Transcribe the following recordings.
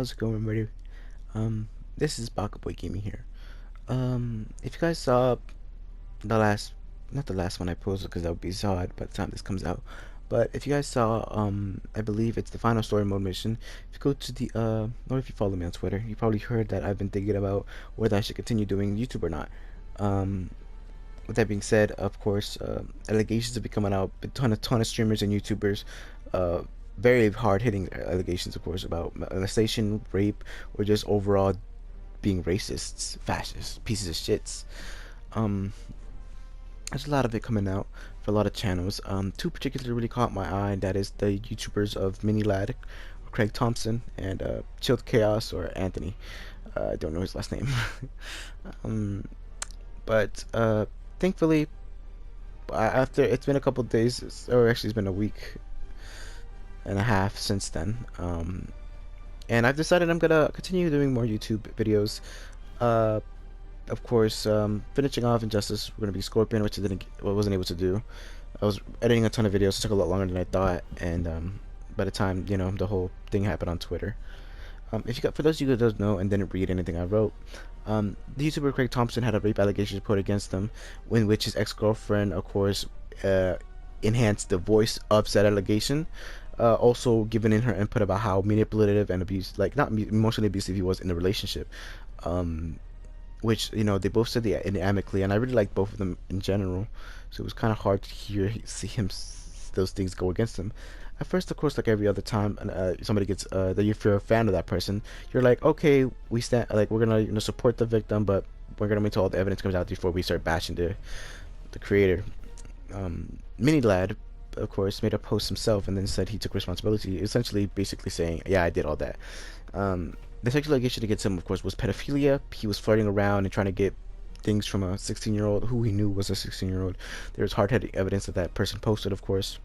how's it going, everybody? This is Baka Gaming here. If you guys saw the last, not the last one I posted because that would be odd by the time this comes out, but if you guys saw, I believe it's the final story mode mission. If you go to the, or if you follow me on Twitter, you probably heard that I've been thinking about whether I should continue doing YouTube or not. Um, with that being said, of course, allegations have been coming out. A ton of streamers and YouTubers, uh, very hard-hitting allegations, of course, about molestation, rape, or just overall being racists, fascists, pieces of shits. Um, there's a lot of it coming out for a lot of channels. Two particularly really caught my eye. That is the YouTubers of Mini Lad, Craig Thompson, and Chilled Chaos or Anthony. I don't know his last name. um, but thankfully, after it's been a couple of days, or actually it's been a week and a half since then. And I've decided I'm gonna continue doing more YouTube videos. Uh, of course, finishing off Injustice, we're gonna be Scorpion, which wasn't able to do. I was editing a ton of videos, it took a lot longer than I thought, and by the time the whole thing happened on Twitter. If you got for those of you who don't know and didn't read anything I wrote, the YouTuber Craig Thompson had a rape allegation put against him, in which his ex-girlfriend, of course, enhanced the voice of said allegation. Also giving in her input about how manipulative and abuse, like not emotionally abusive, he was in the relationship. Which they both said it amicably, and I really liked both of them in general. So it was kind of hard to see him those things go against him. At first, of course, like every other time, somebody gets that if you're a fan of that person, you're like, okay, we stand, like we're gonna support the victim, but we're gonna wait till all the evidence comes out before we start bashing the creator. Mini Lad, of course, made a post himself and then said he took responsibility, essentially basically saying, yeah, I did all that. The sexual allegation against him, of course, was pedophilia. He was flirting around and trying to get things from a 16-year-old who he knew was a 16-year-old. There was hard-headed evidence that that person posted, of course,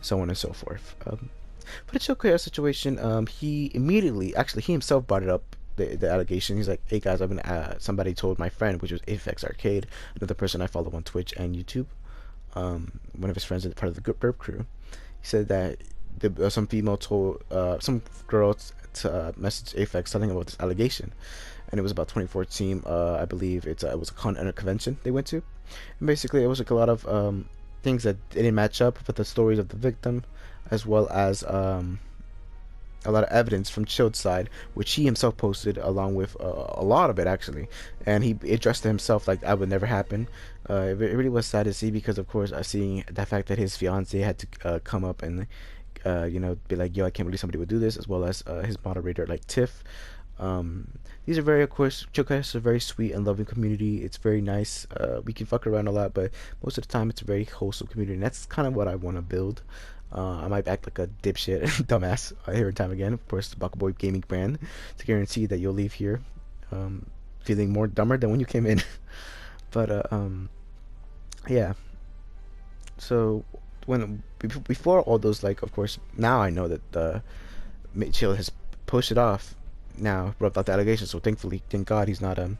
so on and so forth. For the Chill Chaos situation, he immediately, actually, he himself brought it up, the allegation. He's like, hey guys, I've been, somebody told my friend, which was Apex Arcade, another person I follow on Twitch and YouTube, one of his friends is part of the Burp crew. He said that some female told some girl to message Apex telling him about this allegation, and it was about 2014. I believe it was a convention they went to, and basically it was like a lot of things that didn't match up with the stories of the victim, as well as a lot of evidence from Chill's side, which he himself posted along with a lot of it actually, and he addressed it himself like that would never happen. It really was sad to see, because of course seeing the fact that his fiance had to come up and be like, yo, I can't believe somebody would do this, as well as his moderator like Tiff. These are very, of course, Chokai is a very sweet and loving community. It's very nice. We can fuck around a lot, but most of the time it's a very wholesome community, and that's kind of what I want to build. I might act like a dipshit, dumbass here and time again. Of course, the Baka Gaming brand, to guarantee that you'll leave here feeling more dumber than when you came in. But yeah. So before all those, like, of course, now I know that Chill has pushed it off now, rubbed out the allegations. So thankfully, thank God, he's not in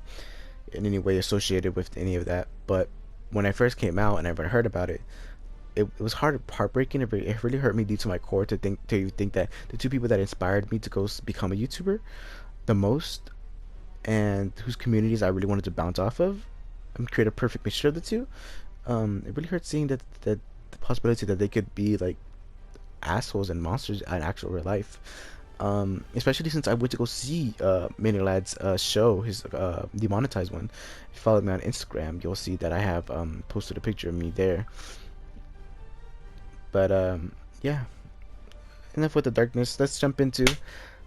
any way associated with any of that. But when I first came out and I heard about it, it was heartbreaking. It really hurt me deep to my core to think that the two people that inspired me to go become a YouTuber the most, and whose communities I really wanted to bounce off of and create a perfect mixture of the two. It really hurt seeing that the possibility that they could be like assholes and monsters in actual real life. Especially since I went to go see Mini Lad's show, his demonetized one. If you follow me on Instagram, you'll see that I have posted a picture of me there. But yeah, enough with the darkness. Let's jump into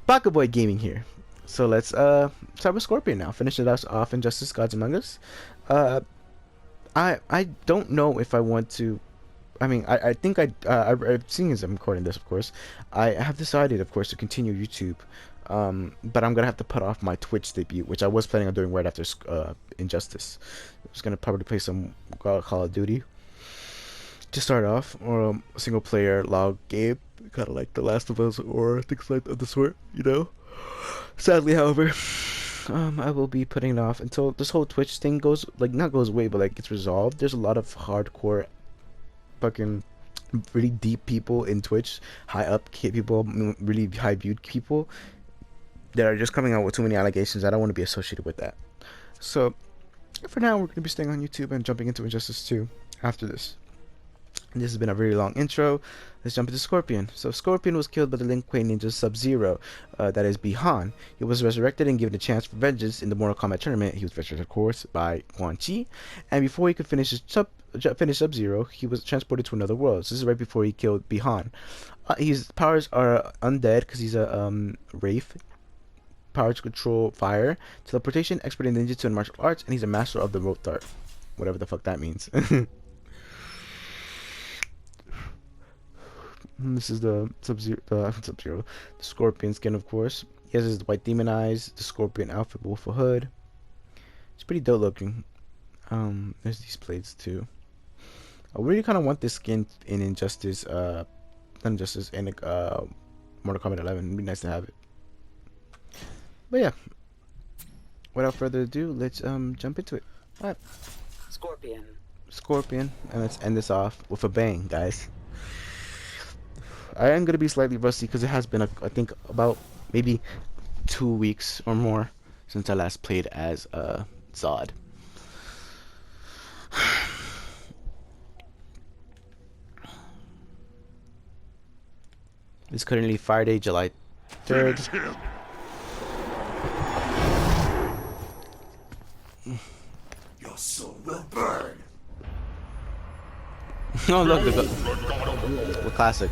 Baka Gaming here. So let's start with Scorpion now. Finish it off in Justice Gods Among Us. I don't know if I want to. I mean, I think I've seen as I'm recording this, of course. I have decided, of course, to continue YouTube. But I'm gonna have to put off my Twitch debut, which I was planning on doing right after Injustice. I was gonna probably play some Call of Duty to start off, or a single player log game, kind of like The Last of Us or things like of the sort, Sadly, however, I will be putting it off until this whole Twitch thing goes, like, not goes away, but like gets resolved. There's a lot of hardcore, fucking, really deep people in Twitch, high up people, really high viewed people they're just coming out with too many allegations. I don't want to be associated with that. So for now, we're going to be staying on YouTube and jumping into Injustice 2 after this. And this has been a very long intro. Let's jump into Scorpion. So Scorpion was killed by the Lin Kuei ninja Sub-Zero, that is Bi-Han. He was resurrected and given a chance for vengeance in the Mortal Kombat tournament. He was resurrected, of course, by Quan Chi. And before he could finish Sub-Zero, he was transported to another world. So this is right before he killed Bi-Han. His powers are undead because he's a Wraith. Power to control fire, teleportation, expert in ninjutsu and martial arts, and he's a master of the rope dart. Whatever the fuck that means. This is the Sub-Zero, the Scorpion skin, of course. He has his white demon eyes, the Scorpion outfit with a hood. It's pretty dope looking. There's these blades too. I really kind of want this skin in Injustice, not Injustice, in Mortal Kombat 11. It'd be nice to have it. But yeah, without further ado, let's jump into it. All right. Scorpion, and let's end this off with a bang, guys. I am gonna be slightly rusty because it has been, I think, about maybe 2 weeks or more since I last played as Zod. It's currently Friday, July 3rd. Your soul will burn. Oh look, the classic.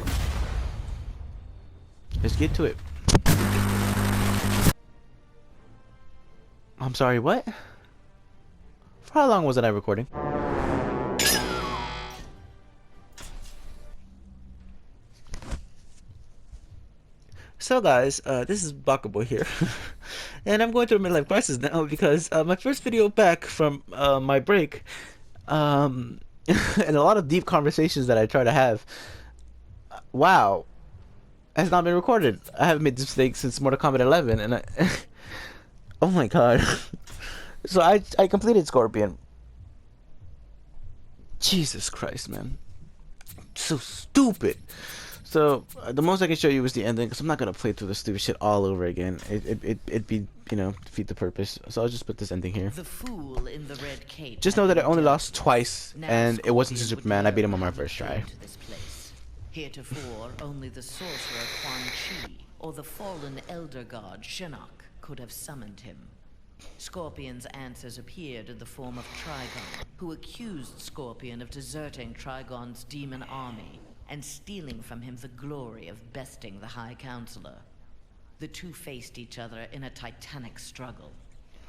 Let's get to it. I'm sorry, what? For how long wasn't I recording? So guys, this is Baka Boy here. And I'm going through a midlife crisis now because my first video back from my break, and a lot of deep conversations that I try to have, wow, has not been recorded. I haven't made this mistake since Mortal Kombat 11, and I oh my god. So I completed Scorpion. Jesus Christ, man, so stupid. So the most I can show you is the ending, because I'm not gonna play through the stupid shit all over again. It'd be, you know, defeat the purpose. So I'll just put this ending here. The fool in the red cape just know that I only lost twice, and it wasn't to Superman. I beat him on my first try. Heretofore, only the sorcerer Quan Chi or the fallen elder god Shinnok could have summoned him. Scorpion's answers appeared in the form of Trigon, who accused Scorpion of deserting Trigon's demon army and stealing from him the glory of besting the High Counselor. The two faced each other in a titanic struggle.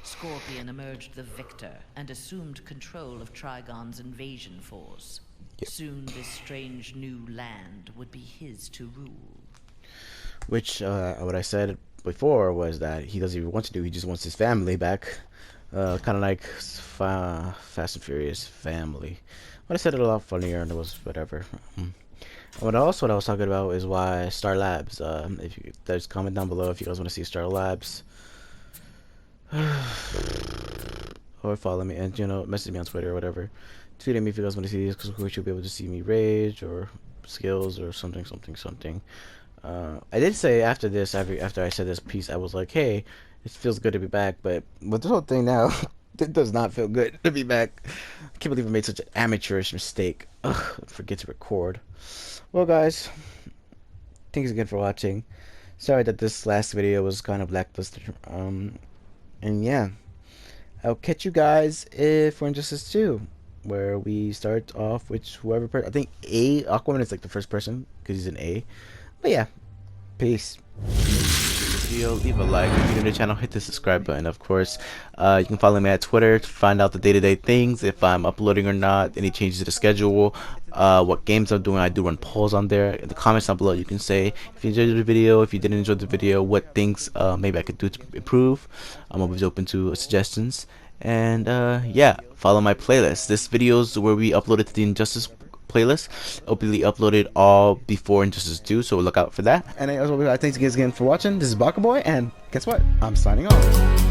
Scorpion emerged the victor and assumed control of Trigon's invasion force. Yep. Soon this strange new land would be his to rule. Which, what I said before was that he doesn't even want to do, he just wants his family back. Kind of like Fast and Furious family. But I said it a lot funnier and it was whatever. What I was talking about is why Star Labs. If you guys comment down below if you guys want to see Star Labs, or follow me and, you know, message me on Twitter or whatever. Tweet at me if you guys want to see these, because of course you'll be able to see me rage or skills or something. I did say after this, after I said this piece, I was like, hey, it feels good to be back, but with this whole thing now, it does not feel good to be back. I can't believe I made such an amateurish mistake. Ugh, forget to record. Well guys, thanks again for watching. Sorry that this last video was kind of lackluster. And yeah, I'll catch you guys for Injustice 2, where we start off with whoever I think Aquaman is like the first person because he's an A. But yeah, peace. Leave a like. If you're new to the channel, hit the subscribe button, of course. You can follow me at Twitter to find out the day-to-day things, if I'm uploading or not, any changes to the schedule, what games I'm doing. I do run polls on there. In the comments down below, you can say if you enjoyed the video, if you didn't enjoy the video, what things maybe I could do to improve. I'm always open to suggestions. And yeah, follow my playlist. This video is where we uploaded to the Injustice playlist. It'll be uploaded all before Injustice 2, so look out for that. And as always, thanks again for watching. This is Baka Boy, and guess what? I'm signing off.